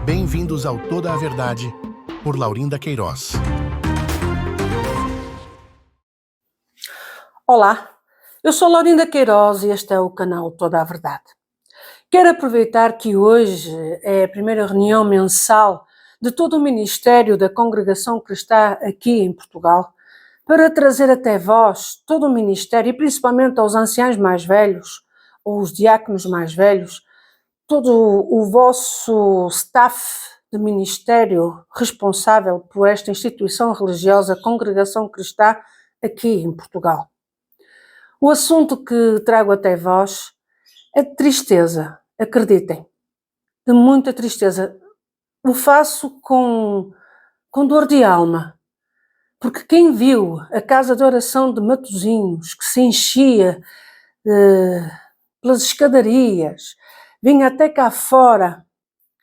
Bem-vindos ao Toda a Verdade, por Laurinda Queiroz. Olá, eu sou Laurinda Queiroz e este é o canal Toda a Verdade. Quero aproveitar que hoje é a primeira reunião mensal de todo o Ministério da Congregação Cristã aqui em Portugal, para trazer até vós, todo o Ministério, e principalmente aos anciãos mais velhos, ou os diáconos mais velhos, todo o vosso staff de ministério responsável por esta instituição religiosa, Congregação Cristã, aqui em Portugal. O assunto que trago até vós é de tristeza, acreditem, de muita tristeza. O faço com dor de alma, porque quem viu a casa de oração de Matosinhos, que se enchia pelas escadarias, vinha até cá fora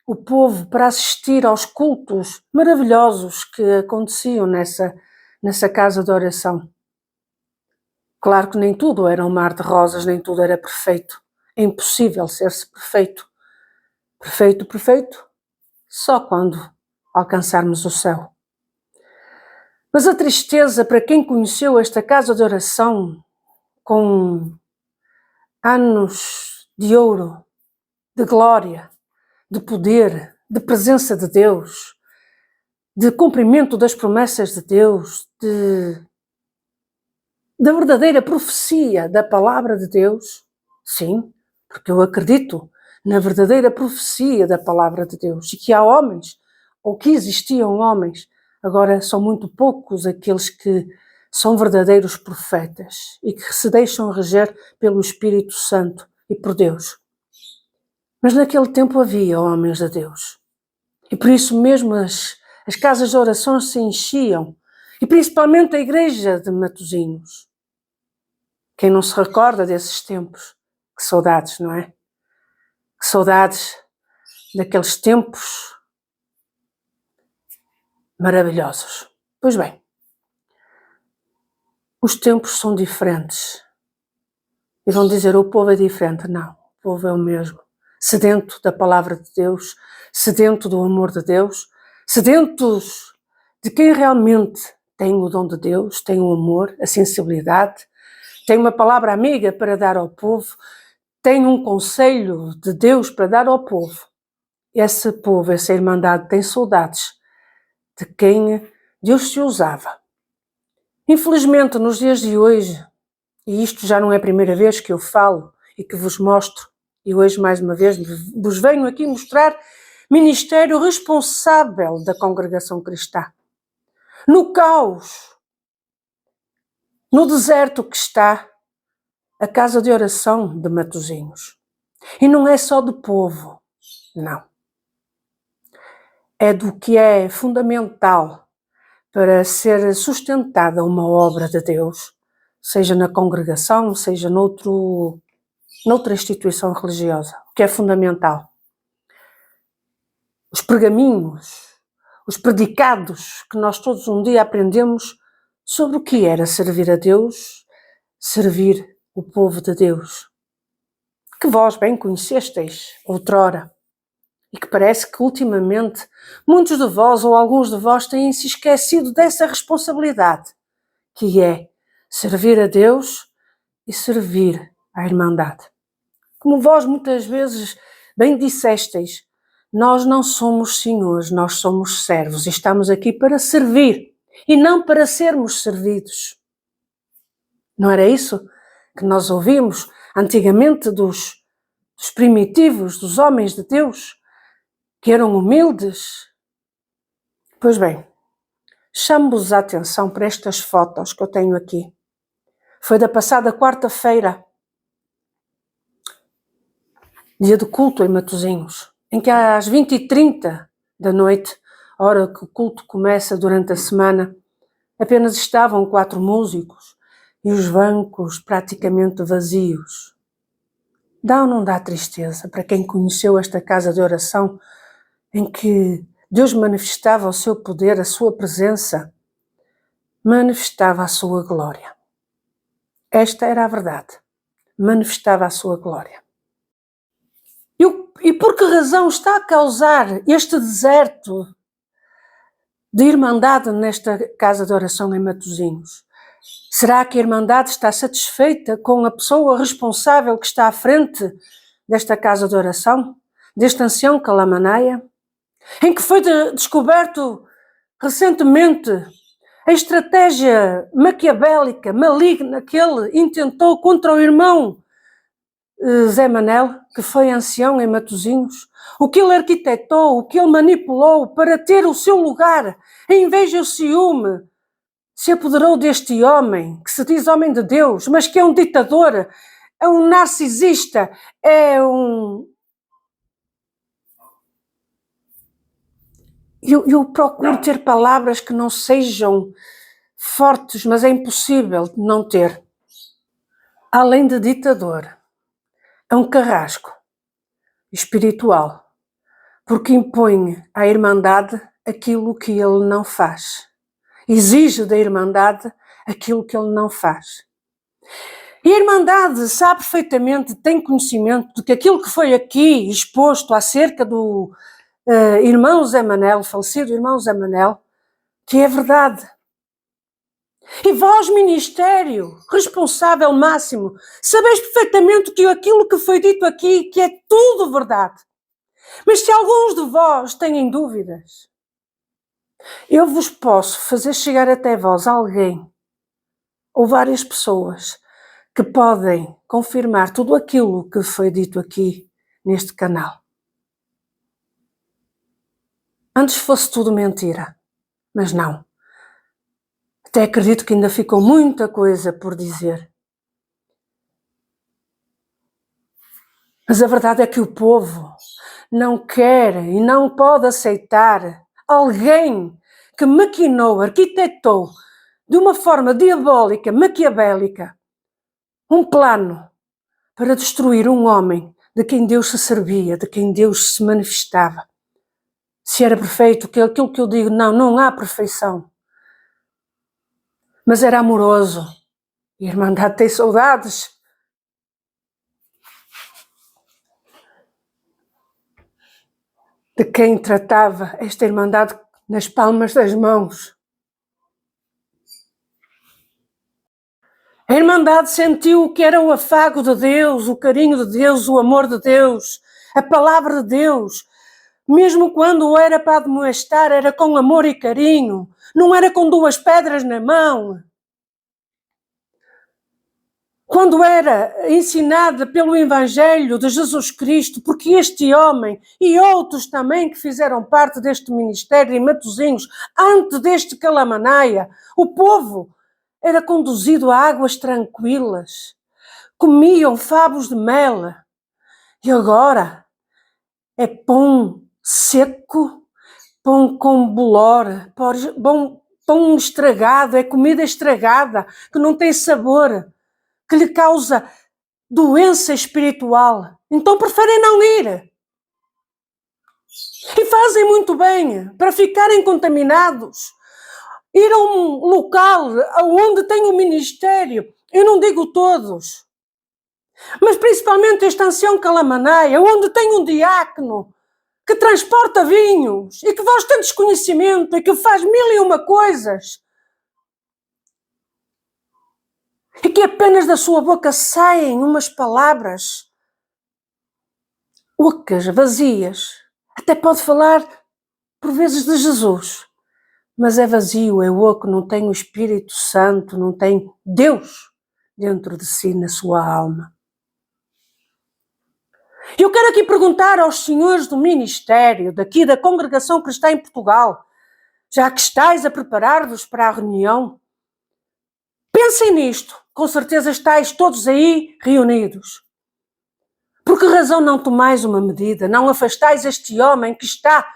o povo para assistir aos cultos maravilhosos que aconteciam nessa casa de oração. Claro que nem tudo era um mar de rosas, nem tudo era perfeito. É impossível ser-se perfeito. Perfeito, só quando alcançarmos o céu. Mas a tristeza para quem conheceu esta casa de oração com anos de ouro, de glória, de poder, de presença de Deus, de cumprimento das promessas de Deus, da verdadeira profecia da palavra de Deus, sim, porque eu acredito na verdadeira profecia da palavra de Deus e que há homens, ou que existiam homens, agora são muito poucos aqueles que são verdadeiros profetas e que se deixam reger pelo Espírito Santo e por Deus. Mas naquele tempo havia homens de Deus e por isso mesmo as casas de oração se enchiam, e principalmente a igreja de Matosinhos. Quem não se recorda desses tempos? Que saudades, não é? Que saudades daqueles tempos maravilhosos. Pois bem, os tempos são diferentes. E vão dizer, o povo é diferente. Não, o povo é o mesmo. Sedento da palavra de Deus, sedento do amor de Deus, sedentos de quem realmente tem o dom de Deus, tem o amor, a sensibilidade, tem uma palavra amiga para dar ao povo, tem um conselho de Deus para dar ao povo. Esse povo, essa irmandade, tem saudades de quem Deus se usava. Infelizmente, nos dias de hoje, e isto já não é a primeira vez que eu falo e que vos mostro, e hoje mais uma vez vos venho aqui mostrar ministério responsável da Congregação Cristã. No caos, no deserto que está a casa de oração de Matosinhos. E não é só do povo, não. É do que é fundamental para ser sustentada uma obra de Deus, seja na congregação, seja noutra instituição religiosa, o que é fundamental. Os pergaminhos, os predicados que nós todos um dia aprendemos sobre o que era servir a Deus, servir o povo de Deus, que vós bem conhecesteis outrora, e que parece que ultimamente muitos de vós ou alguns de vós têm se esquecido dessa responsabilidade, que é servir a Deus e servir à Irmandade. Como vós muitas vezes bem dissesteis, nós não somos senhores, nós somos servos e estamos aqui para servir e não para sermos servidos. Não era isso que nós ouvimos antigamente dos primitivos, dos homens de Deus, que eram humildes? Pois bem, chamo-vos a atenção para estas fotos que eu tenho aqui. Foi da passada quarta-feira, dia de culto em Matosinhos, em que às 20h30 da noite, hora que o culto começa durante a semana, apenas estavam 4 músicos e os bancos praticamente vazios. Dá ou não dá tristeza para quem conheceu esta casa de oração em que Deus manifestava o seu poder, a sua presença, manifestava a sua glória. Esta era a verdade, manifestava a sua glória. E o E por que razão está a causar este deserto de Irmandade nesta casa de oração em Matosinhos? Será que a Irmandade está satisfeita com a pessoa responsável que está à frente desta casa de oração, deste ancião Calamanaia, em que foi descoberto recentemente a estratégia maquiavélica, maligna que ele intentou contra o irmão Zé Manel, que foi ancião em Matosinhos, o que ele arquitetou, o que ele manipulou para ter o seu lugar, a inveja e o ciúme, se apoderou deste homem, que se diz homem de Deus, mas que é um ditador, é um narcisista, Eu procuro ter palavras que não sejam fortes, mas é impossível não ter. Além de ditador, é um carrasco espiritual, porque impõe à Irmandade aquilo que ele não faz. Exige da Irmandade aquilo que ele não faz. E a Irmandade sabe perfeitamente, tem conhecimento de que aquilo que foi aqui exposto acerca do irmão Zé Manel, falecido irmão Zé Manel, que é verdade. E vós, ministério, responsável máximo, sabeis perfeitamente que aquilo que foi dito aqui, que é tudo verdade. Mas se alguns de vós têm dúvidas, eu vos posso fazer chegar até vós alguém, ou várias pessoas, que podem confirmar tudo aquilo que foi dito aqui neste canal. Antes fosse tudo mentira, mas não. Até acredito que ainda ficou muita coisa por dizer. Mas a verdade é que o povo não quer e não pode aceitar alguém que maquinou, arquitetou de uma forma diabólica, maquiavélica, um plano para destruir um homem de quem Deus se servia, de quem Deus se manifestava. Se era perfeito, aquilo que eu digo, não há perfeição. Mas era amoroso. E a Irmandade tem saudades. De quem tratava esta Irmandade nas palmas das mãos. A Irmandade sentiu o que era o afago de Deus, o carinho de Deus, o amor de Deus, a palavra de Deus. Mesmo quando era para admoestar, era com amor e carinho, não era com duas pedras na mão. Quando era ensinada pelo Evangelho de Jesus Cristo, porque este homem e outros também que fizeram parte deste ministério em Matosinhos, antes deste Calamanaia, o povo era conduzido a águas tranquilas, comiam favos de mel, e agora é pão seco, pão com bolor, pão estragado, é comida estragada, que não tem sabor, que lhe causa doença espiritual. Então preferem não ir. E fazem muito bem para ficarem contaminados. Ir a um local onde tem um ministério, eu não digo todos, mas principalmente este ancião Calamanaia, onde tem um diácono que transporta vinhos e que vós tendes conhecimento e que faz mil e uma coisas e que apenas da sua boca saem umas palavras ocas, vazias. Até pode falar por vezes de Jesus, mas é vazio, é oco, não tem o Espírito Santo, não tem Deus dentro de si, na sua alma. Eu quero aqui perguntar aos senhores do ministério, daqui da congregação que está em Portugal, já que estáis a preparar-vos para a reunião, pensem nisto, com certeza estáis todos aí reunidos. Por que razão não tomais uma medida, não afastais este homem que está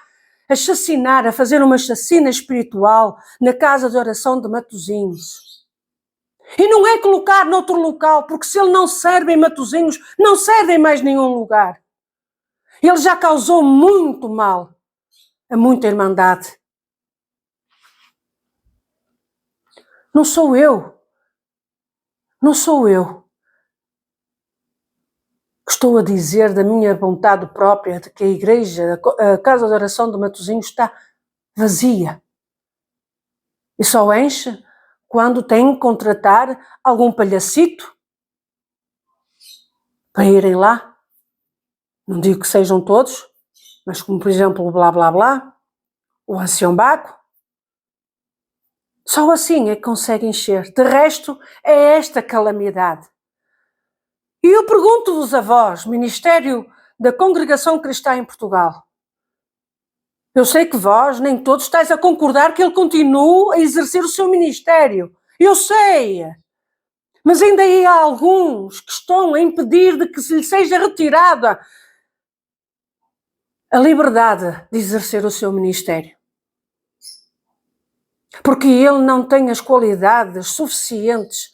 a chacinar, a fazer uma chacina espiritual na casa de oração de Matosinhos? E não é colocar noutro local, porque se ele não serve em Matosinhos, não serve em mais nenhum lugar. Ele já causou muito mal a muita Irmandade. Não sou eu Estou a dizer da minha vontade própria de que a igreja, a casa de oração de Matosinhos está vazia. E só enche quando tem que contratar algum palhacito para irem lá. Não digo que sejam todos, mas como por exemplo o Blá Blá Blá, o Ancião Baco. Só assim é que consegue encher. De resto, é esta calamidade. E eu pergunto-vos a vós, Ministério da Congregação Cristã em Portugal, eu sei que vós, nem todos, estáis a concordar que ele continue a exercer o seu ministério. Eu sei. Mas ainda há alguns que estão a impedir de que se lhe seja retirada a liberdade de exercer o seu ministério. Porque ele não tem as qualidades suficientes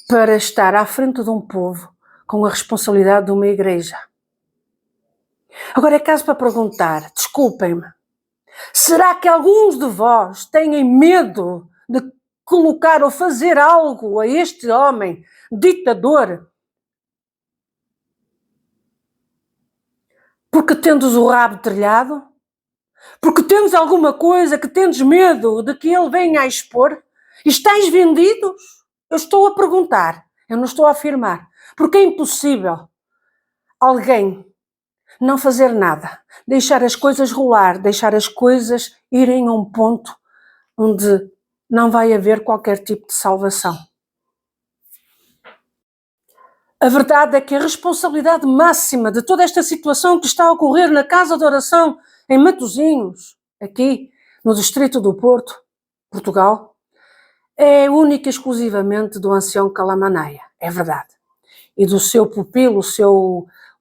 para estar à frente de um povo com a responsabilidade de uma igreja. Agora é caso para perguntar, desculpem-me, será que alguns de vós têm medo de colocar ou fazer algo a este homem ditador? Porque tendes o rabo trilhado? Porque tendes alguma coisa que tendes medo de que ele venha a expor? Estáis vendidos? Eu estou a perguntar, eu não estou a afirmar. Porque é impossível alguém não fazer nada, deixar as coisas rolar, deixar as coisas irem a um ponto onde não vai haver qualquer tipo de salvação. A verdade é que a responsabilidade máxima de toda esta situação que está a ocorrer na Casa de Oração em Matosinhos, aqui no Distrito do Porto, Portugal, é única e exclusivamente do ancião Calamanaia, é verdade. E do seu pupilo, o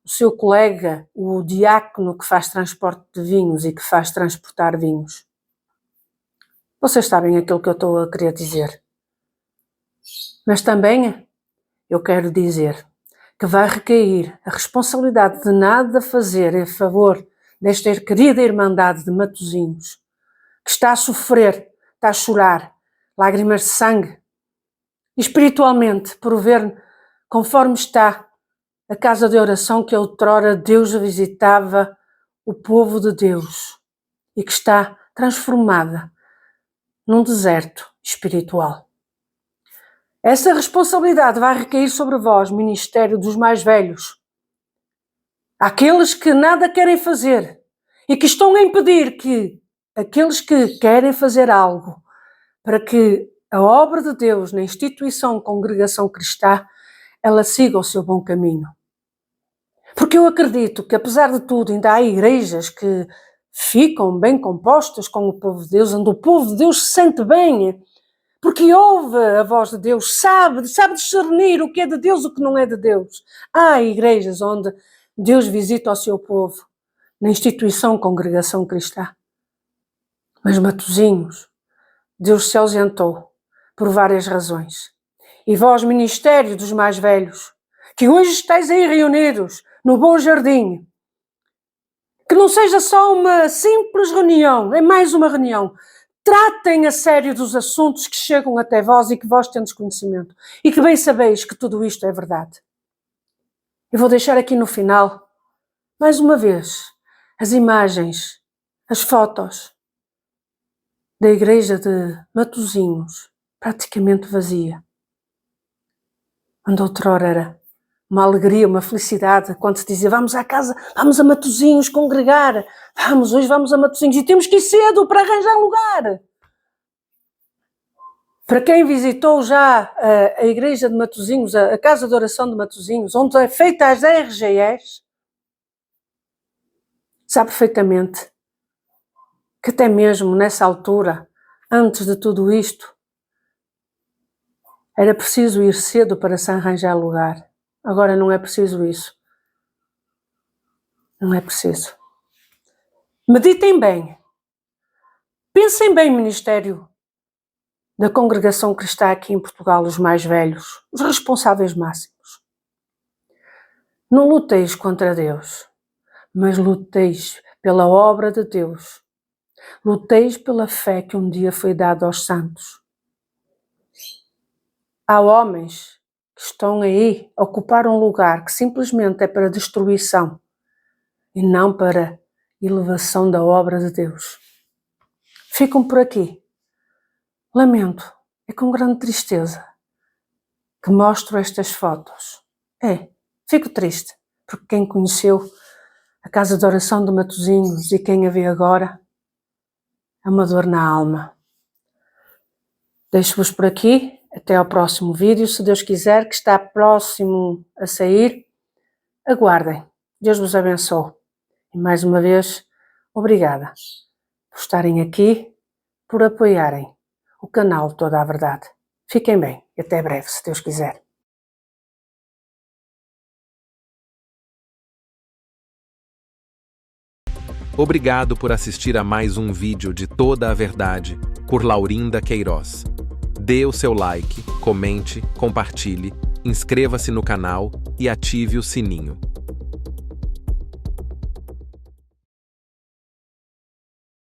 seu colega, o diácono que faz transporte de vinhos e que faz transportar vinhos. Vocês sabem aquilo que eu estou a querer dizer. Mas também eu quero dizer que vai recair a responsabilidade de nada fazer em favor desta querida Irmandade de Matosinhos, que está a sofrer, está a chorar, lágrimas de sangue, e espiritualmente, por ver conforme está a casa de oração que outrora Deus visitava o povo de Deus e que está transformada num deserto espiritual. Essa responsabilidade vai recair sobre vós, Ministério dos mais velhos, aqueles que nada querem fazer e que estão a impedir que aqueles que querem fazer algo para que a obra de Deus na instituição Congregação Cristã ela siga o seu bom caminho. Porque eu acredito que, apesar de tudo, ainda há igrejas que ficam bem compostas com o povo de Deus, onde o povo de Deus se sente bem, porque ouve a voz de Deus, sabe discernir o que é de Deus e o que não é de Deus. Há igrejas onde Deus visita o seu povo, na instituição Congregação Cristã. Mas Matosinhos, Deus se ausentou por várias razões. E vós, Ministério dos mais velhos, que hoje estáis aí reunidos no Bom Jardim, que não seja só uma simples reunião, é mais uma reunião. Tratem a sério dos assuntos que chegam até vós e que vós tendes conhecimento. E que bem sabeis que tudo isto é verdade. Eu vou deixar aqui no final, mais uma vez, as imagens, as fotos da igreja de Matosinhos, praticamente vazia. Onde outrora era uma alegria, uma felicidade, quando se dizia vamos à casa, vamos a Matosinhos congregar, hoje vamos a Matosinhos e temos que ir cedo para arranjar lugar. Para quem visitou já a igreja de Matosinhos, a casa de oração de Matosinhos, onde é feita as RGEs, sabe perfeitamente que até mesmo nessa altura, antes de tudo isto, era preciso ir cedo para se arranjar lugar. Agora não é preciso isso. Não é preciso. Meditem bem. Pensem bem, Ministério da Congregação Cristã aqui em Portugal, os mais velhos, os responsáveis máximos. Não luteis contra Deus, mas luteis pela obra de Deus. Luteis pela fé que um dia foi dada aos santos. Há homens que estão aí a ocupar um lugar que simplesmente é para destruição e não para elevação da obra de Deus. Ficam por aqui. Lamento, é com grande tristeza que mostro estas fotos. Fico triste, porque quem conheceu a Casa de Oração de Matosinhos e quem a vê agora é uma dor na alma. Deixo-vos por aqui, até ao próximo vídeo, se Deus quiser, que está próximo a sair. Aguardem, Deus vos abençoe. E mais uma vez, obrigada por estarem aqui, por apoiarem o canal Toda a Verdade. Fiquem bem e até breve, se Deus quiser. Obrigado por assistir a mais um vídeo de Toda a Verdade, por Laurinda Queiroz. Dê o seu like, comente, compartilhe, inscreva-se no canal e ative o sininho.